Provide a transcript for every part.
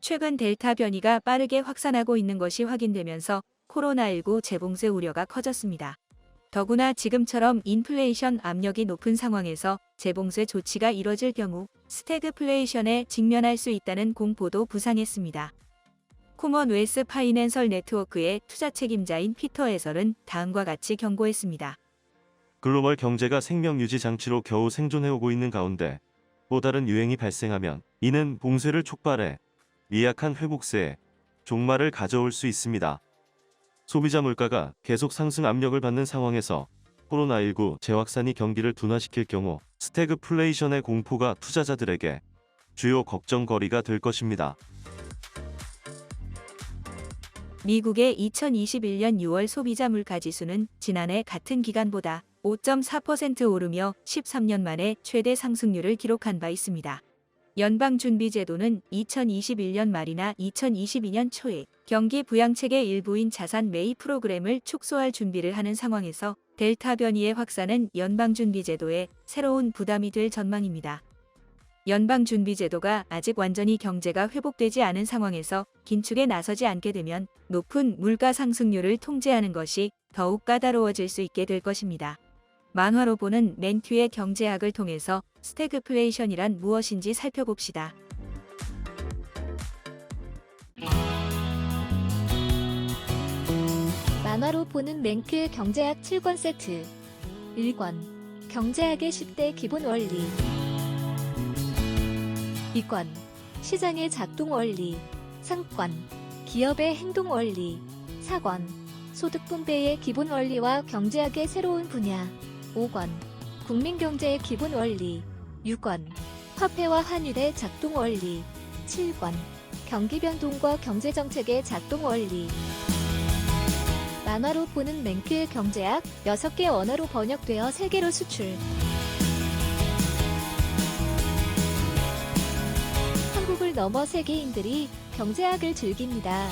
최근 델타 변이가 빠르게 확산하고 있는 것이 확인되면서 코로나19 재봉쇄 우려가 커졌습니다. 더구나 지금처럼 인플레이션 압력이 높은 상황에서 재봉쇄 조치가 이뤄질 경우 스태그플레이션에 직면할 수 있다는 공포도 부상했습니다. 코먼웰스 파이낸셜 네트워크의 투자 책임자인 피터 에설은 다음과 같이 경고했습니다. 글로벌 경제가 생명 유지 장치로 겨우 생존해오고 있는 가운데 또 다른 유행이 발생하면 이는 봉쇄를 촉발해 미약한 회복세에 종말을 가져올 수 있습니다. 소비자 물가가 계속 상승 압력을 받는 상황에서 코로나19 재확산이 경기를 둔화시킬 경우 스태그플레이션의 공포가 투자자들에게 주요 걱정거리가 될 것입니다. 미국의 2021년 6월 소비자 물가지수는 지난해 같은 기간보다 5.4% 오르며 13년 만에 최대 상승률을 기록한 바 있습니다. 연방준비제도는 2021년 말이나 2022년 초에 경기 부양책의 일부인 자산 매입 프로그램을 축소할 준비를 하는 상황에서 델타 변이의 확산은 연방준비제도에 새로운 부담이 될 전망입니다. 연방준비제도가 아직 완전히 경제가 회복되지 않은 상황에서 긴축에 나서지 않게 되면 높은 물가 상승률을 통제하는 것이 더욱 까다로워질 수 있게 될 것입니다. 만화로 보는 맨큐의 경제학을 통해서 스태그플레이션이란 무엇인지 살펴봅시다. 만화로 보는 맨큐의 경제학 7권 세트 1권 경제학의 10대 기본 원리 2권 시장의 작동 원리 3권 기업의 행동 원리 4권 소득 분배의 기본 원리와 경제학의 새로운 분야 5권 국민경제의 기본 원리 6권 화폐와 환율의 작동 원리 7권 경기 변동과 경제정책의 작동 원리 만화로 보는 맨큐의 경제학 6개 언어로 번역되어 세계로 수출 한국을 넘어 세계인들이 경제학을 즐깁니다.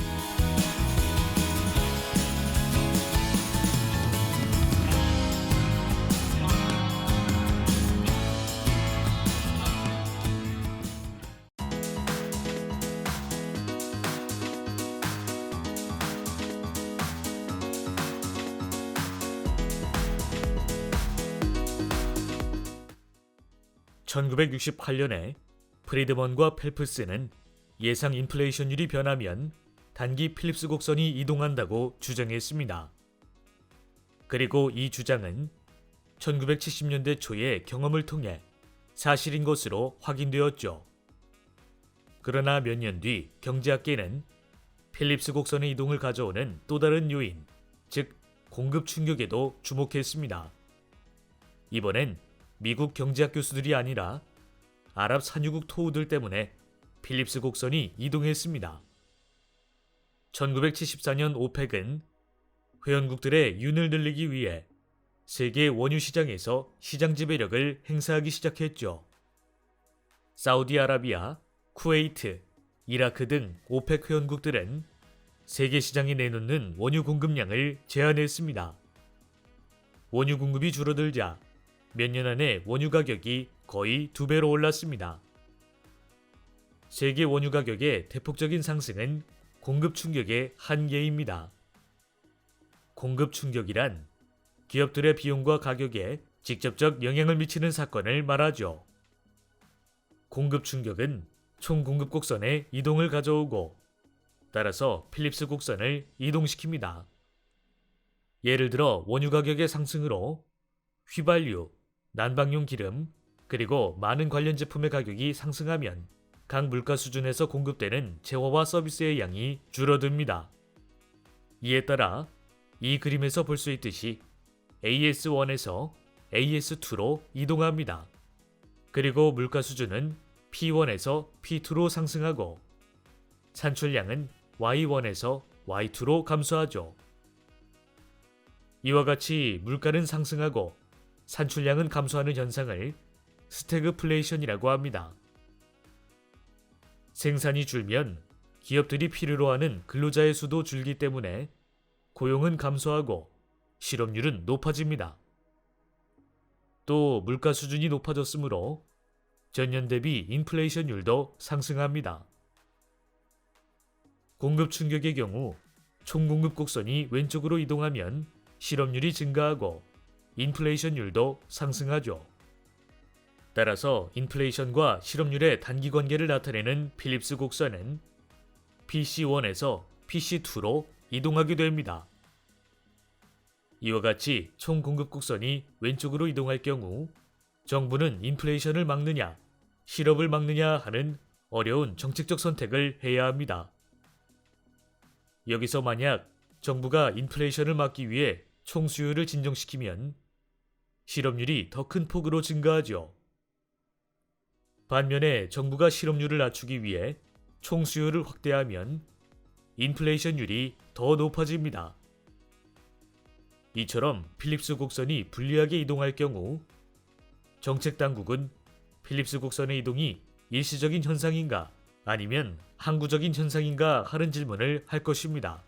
(1968년에) 프리드먼과 펠프스는 예상 인플레이션율이 변하면 단기 필립스 곡선이 이동한다고 주장했습니다. 그리고 이 주장은 1970년대 초의 경험을 통해 사실인 것으로 확인되었죠. 그러나 몇 년 뒤 경제학계는 필립스 곡선의 이동을 가져오는 또 다른 요인, 즉 공급 충격에도 주목했습니다. 이번엔 미국 경제학 교수들이 아니라 아랍 산유국 토우들 때문에 필립스 곡선이 이동했습니다. 1974년 오펙은 회원국들의 윤을 늘리기 위해 세계 원유 시장에서 시장 지배력을 행사하기 시작했죠. 사우디아라비아, 쿠웨이트, 이라크 등 오펙 회원국들은 세계 시장에 내놓는 원유 공급량을 제한했습니다. 원유 공급이 줄어들자 몇 년 안에 원유 가격이 거의 2배로 올랐습니다. 세계 원유 가격의 대폭적인 상승은 공급 충격의 한계입니다. 공급 충격이란 기업들의 비용과 가격에 직접적 영향을 미치는 사건을 말하죠. 공급 충격은 총 공급 곡선의 이동을 가져오고 따라서 필립스 곡선을 이동시킵니다. 예를 들어 원유 가격의 상승으로 휘발유, 난방용 기름, 그리고 많은 관련 제품의 가격이 상승하면 각 물가 수준에서 공급되는 재화와 서비스의 양이 줄어듭니다. 이에 따라 이 그림에서 볼 수 있듯이 AS1에서 AS2로 이동합니다. 그리고 물가 수준은 P1에서 P2로 상승하고 산출량은 Y1에서 Y2로 감소하죠. 이와 같이 물가는 상승하고 산출량은 감소하는 현상을 스태그플레이션이라고 합니다. 생산이 줄면 기업들이 필요로 하는 근로자의 수도 줄기 때문에 고용은 감소하고 실업률은 높아집니다. 또 물가 수준이 높아졌으므로 전년 대비 인플레이션율도 상승합니다. 공급 충격의 경우 총 공급 곡선이 왼쪽으로 이동하면 실업률이 증가하고 인플레이션율도 상승하죠. 따라서 인플레이션과 실업률의 단기 관계를 나타내는 필립스 곡선은 PC1에서 PC2로 이동하게 됩니다. 이와 같이 총 공급 곡선이 왼쪽으로 이동할 경우 정부는 인플레이션을 막느냐, 실업을 막느냐 하는 어려운 정책적 선택을 해야 합니다. 여기서 만약 정부가 인플레이션을 막기 위해 총 수요를 진정시키면 실업률이 더 큰 폭으로 증가하죠. 반면에 정부가 실업률을 낮추기 위해 총 수요를 확대하면 인플레이션율이 더 높아집니다. 이처럼 필립스 곡선이 불리하게 이동할 경우 정책 당국은 필립스 곡선의 이동이 일시적인 현상인가 아니면 항구적인 현상인가 하는 질문을 할 것입니다.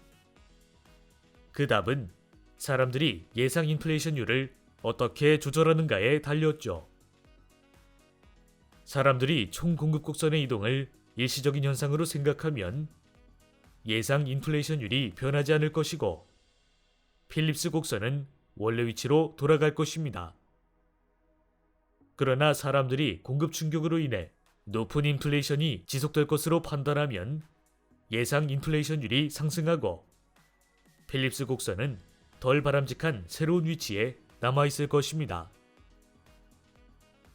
그 답은 사람들이 예상 인플레이션율을 어떻게 조절하는가에 달렸죠. 사람들이 총 공급 곡선의 이동을 일시적인 현상으로 생각하면 예상 인플레이션율이 변하지 않을 것이고 필립스 곡선은 원래 위치로 돌아갈 것입니다. 그러나 사람들이 공급 충격으로 인해 높은 인플레이션이 지속될 것으로 판단하면 예상 인플레이션율이 상승하고 필립스 곡선은 덜 바람직한 새로운 위치에 남아있을 것입니다.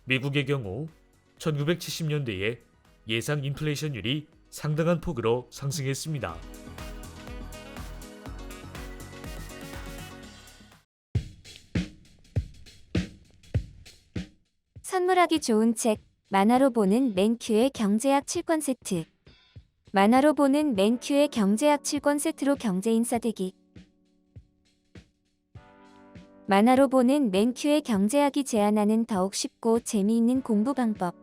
미국의 경우 1970년대에 예상 인플레이션율이 상당한 폭으로 상승했습니다. 선물하기 좋은 책, 만화로 보는 맨큐의 경제학 7권 세트. 만화로 보는 맨큐의 경제학 7권 세트로 경제인싸 되기. 만화로 보는 맨큐의 경제학이 제안하는 더욱 쉽고 재미있는 공부 방법.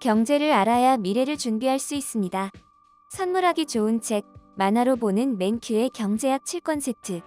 경제를 알아야 미래를 준비할 수 있습니다. 선물하기 좋은 책, 만화로 보는 맨큐의 경제학 7권 세트.